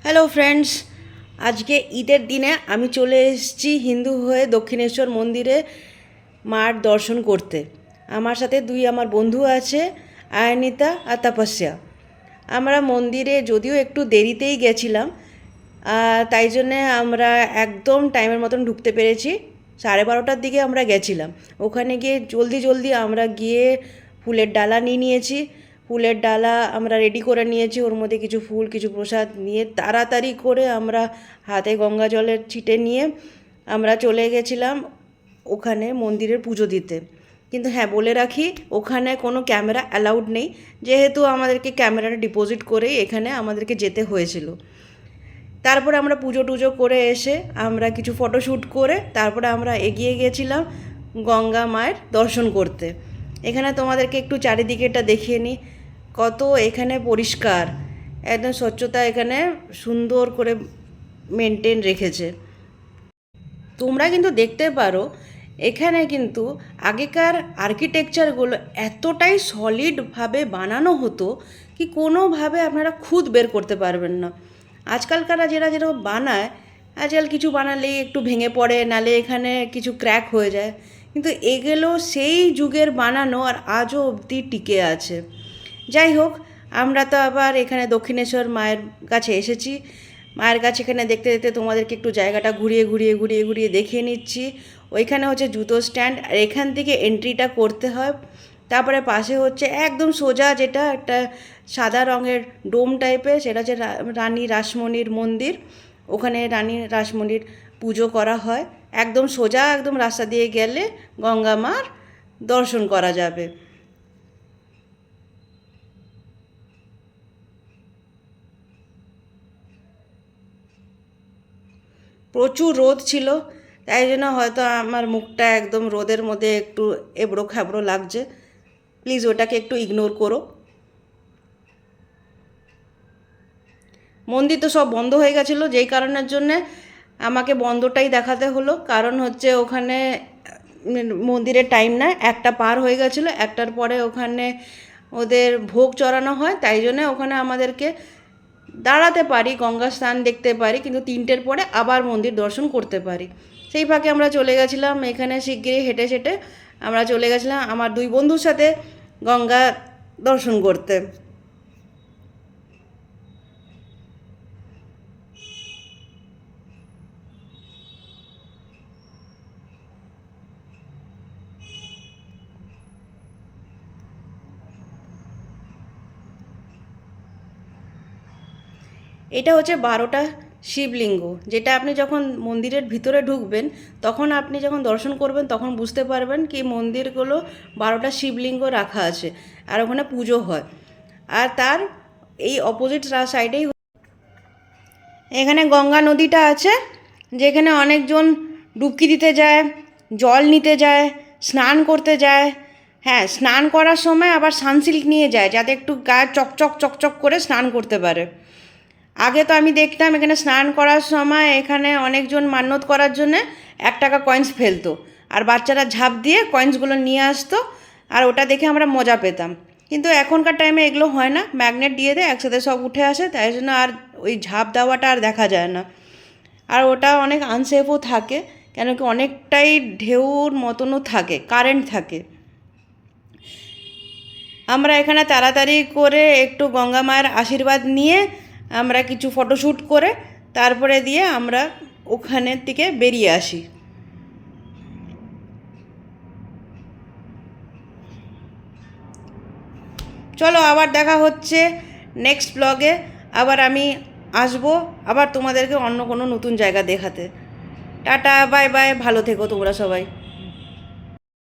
Hello friends, আজকে ঈদের দিনে আমি চলে এসেছি হিন্দু হয়ে দক্ষিণেশ্বর মন্দিরে মার দর্শন করতে। আমার সাথে আমার বন্ধু আছে, আয়নিতা আর তপস্যা। আমরা মন্দিরে যদিও একটু দেরিতেই গেছিলাম, তাই জন্যে আমরা একদম টাইমের মতন ঢুকতে পেরেছি। 12:30টার দিকে আমরা গেছিলাম। ওখানে গিয়ে জলদি জলদি আমরা গিয়ে ফুলের ডালা নিয়েছি। ফুলের ডালা আমরা রেডি করে নিয়েছি, ওর মধ্যে কিছু ফুল কিছু প্রসাদ নিয়ে তাড়াতাড়ি করে আমরা হাতে গঙ্গা জলের ছিটে নিয়ে আমরা চলে গেছিলাম ওখানে মন্দিরের পুজো দিতে। কিন্তু হ্যাঁ, বলে রাখি, ওখানে কোনো ক্যামেরা অ্যালাউড নেই, যেহেতু আমাদেরকে ক্যামেরাটা ডিপোজিট করেই এখানে আমাদেরকে যেতে হয়েছিল। তারপরে আমরা পুজো টুজো করে এসে আমরা কিছু ফটোশ্যুট করে তারপরে আমরা এগিয়ে গেছিলাম গঙ্গা মায়ের দর্শন করতে। এখানে তোমাদেরকে একটু চারিদিকেটা দেখিয়ে নিই, কত এখানে পরিষ্কার, একদম স্বচ্ছতা এখানে সুন্দর করে মেনটেন রেখেছে। তোমরা কিন্তু দেখতে পারো এখানে কিন্তু আগেকার আর্কিটেকচারগুলো এতটাই সলিডভাবে বানানো হতো কি কোনোভাবে আপনারা খুদ বের করতে পারবেন না। আজকালকার যেরকম বানায়, আজকাল কিছু বানালেই একটু ভেঙে পড়ে, নালে এখানে কিছু ক্র্যাক হয়ে যায়, কিন্তু এগুলো সেই যুগের বানানো আর আজও অবধি টিকে আছে। যাই হোক, আমরা তো আবার এখানে দক্ষিণেশ্বর মায়ের কাছে এসেছি। মায়ের কাছে এখানে দেখতে দেখতে তোমাদেরকে একটু জায়গাটা ঘুরিয়ে ঘুরিয়ে ঘুরিয়ে ঘুরিয়ে দেখিয়ে নিচ্ছি। ওইখানে হচ্ছে জুতো স্ট্যান্ড, আর এখান থেকে এন্ট্রিটা করতে হয়। তারপরে পাশে হচ্ছে একদম সোজা যেটা একটা সাদা রঙের ডোম টাইপের, সেটা হচ্ছে রানী রাসমণির মন্দির। ওখানে রানী রাসমণির পুজো করা হয়। একদম সোজা একদম রাস্তা দিয়ে গেলে গঙ্গা মার দর্শন করা যাবে। প্রচুর রোদ ছিল, তাই জন্য হয়তো আমার মুখটা একদম রোদের মধ্যে একটু এবড়ো খাবড়ো লাগছে। প্লিজ ওটাকে একটু ইগনোর করো। মন্দির তো সব বন্ধ হয়ে গেছিলো, যেই কারণের জন্যে আমাকে বন্ধটাই দেখাতে হলো। কারণ হচ্ছে ওখানে মন্দিরের টাইম না, 1টা পার হয়ে গেছিলো। 1টার পরে ওখানে ওদের ভোগ চড়ানো হয়, তাই জন্যে ওখানে আমাদেরকে দাঁড়াতে পারি, গঙ্গা স্নান দেখতে পারি, কিন্তু 3টের পরে আবার মন্দির দর্শন করতে পারি। সেই ফাঁকে আমরা চলে গেছিলাম এখানে শিগগিরই হেঁটে হেঁটে আমরা চলে গেছিলাম আমার 2 বন্ধুর সাথে গঙ্গা দর্শন করতে। এটা হচ্ছে 12টা শিবলিঙ্গ, যেটা আপনি যখন মন্দিরের ভিতরে ঢুকবেন তখন আপনি যখন দর্শন করবেন তখন বুঝতে পারবেন কি মন্দিরগুলো 12টা শিবলিঙ্গ রাখা আছে আর ওখানে পুজো হয়। আর তার এই অপোজিট সাইডেই এখানে গঙ্গা নদীটা আছে, যেখানে অনেকজন ডুবকি দিতে যায়, জল নিতে যায়, স্নান করতে যায়। হ্যাঁ, স্নান করার সময় আবার সানসিল্ক নিয়ে যায়, যাতে একটু গায়ে চকচক চকচক করে স্নান করতে পারে। আগে তো আমি দেখতাম এখানে স্নান করার সময় এখানে অনেকজন মান্যত করার জন্যে 1 টাকা কয়েন্স ফেলতো, আর বাচ্চারা ঝাঁপ দিয়ে কয়েন্সগুলো নিয়ে আসতো, আর ওটা দেখে আমরা মজা পেতাম। কিন্তু এখনকার টাইমে এগুলো হয় না, ম্যাগনেট দিয়ে দেয়, একসাথে সব উঠে আসে, তাই জন্য আর ওই ঝাঁপ দেওয়াটা আর দেখা যায় না। আর ওটা অনেক আনসেফও থাকে, কেন কি অনেকটাই ঢেউর মতনও থাকে, কারেন্ট থাকে। আমরা এখানে তাড়াতাড়ি করে একটু গঙ্গা মায়ের আশীর্বাদ নিয়ে আমরা কিছু ফটোশ্যুট করে তারপরে দিয়ে আমরা ওখানের থেকে বেরিয়ে আসি। চলো, আবার দেখা হচ্ছে নেক্সট ব্লগে। আবার আমি আসবো আবার তোমাদেরকে অন্য কোনো নতুন জায়গা দেখাতে। টাটা, বাই বাই, ভালো থেকো তোমরা সবাই।